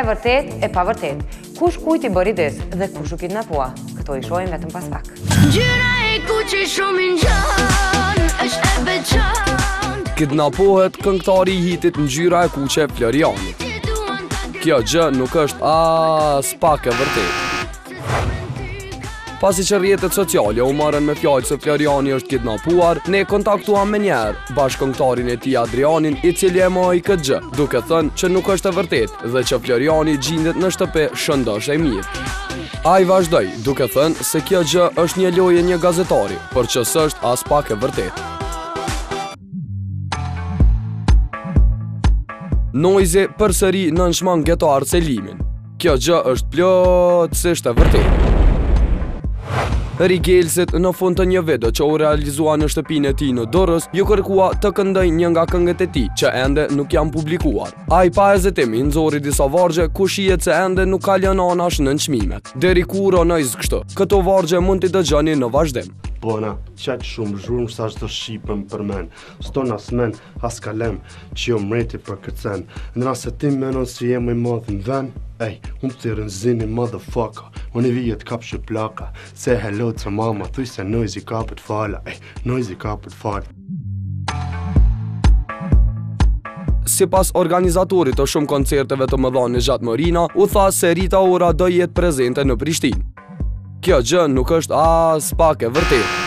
e vërtet e pa vërtet. Kush kujt i bëri dis dhe kush u kidnapua? Këto i shohim vetëm pas pak. Kidnapohet këngëtari i hitit Ngjyra e kuqe Floriani. Kjo gjë nuk është as pak e vërtet. Pasi që rrjetet sociale u marrën me fjalë se Floriani është kidnapuar, ne kontaktuam me njerë bashkëkëngëtarin e tij Adrianin, i cili e mohoi këtë gjë, duke thënë që nuk është e vërtetë dhe që Floriani gjendet në shtëpi shëndosh e mirë. Ai vazhdoi duke thënë se kjo gjë është një lojë një gazetari, por që s'është as pak e vërtetë. Noizi përsëri nënshmang getar Selimin. Kjo gjë është plotësisht e vërtetë. Rigelsit në fund të një video që u realizua në shtëpinë e tij në Durrës, ju kërkua të këndoj një nga këngët e tij që ende nuk janë publikuar. Ai pa hezitim i nxorri disa vargje ku shihet se ende nuk ka lënë anash në çmimet. Deri kur onojz kështu. Këto vargje mund t'i dëgjoni në vazhdim. Bona, qaq shumë zhurmë sa çdo shqipën për men. Ston as men, as kalem, që jo mreti për kërcen. Në rast se ti menon si jem i madh në vend, unë të rënzini motherfucker. Unë i vijet kapshë plaka. Say hello to mama, thuj se Noizi ka për t'fala. Noizi ka për t'fala. Sipas organizatorit të shumë koncerteve të mëdha në Xhatmorina, u tha se Rita Ora do jetë prezente në Prishtinë. Kjo gjë nuk është as pak e vërtetë.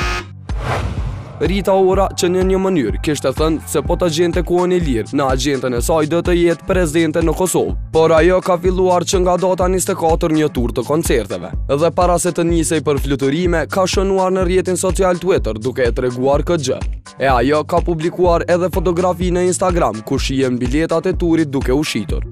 Rita Ora që në një mënyrë kishte thënë se po të gjente kohën e lirë në agjendën e saj do të jetë prezente në Kosovë, por ajo ka filluar që nga data 24 një tur të koncerteve. Dhe para se të nisej për fluturime, ka shënuar në rrjetin social Twitter duke e treguar këtë gjë. E ajo ka publikuar edhe fotografi në Instagram ku shihen biletat e turit duke u shitur.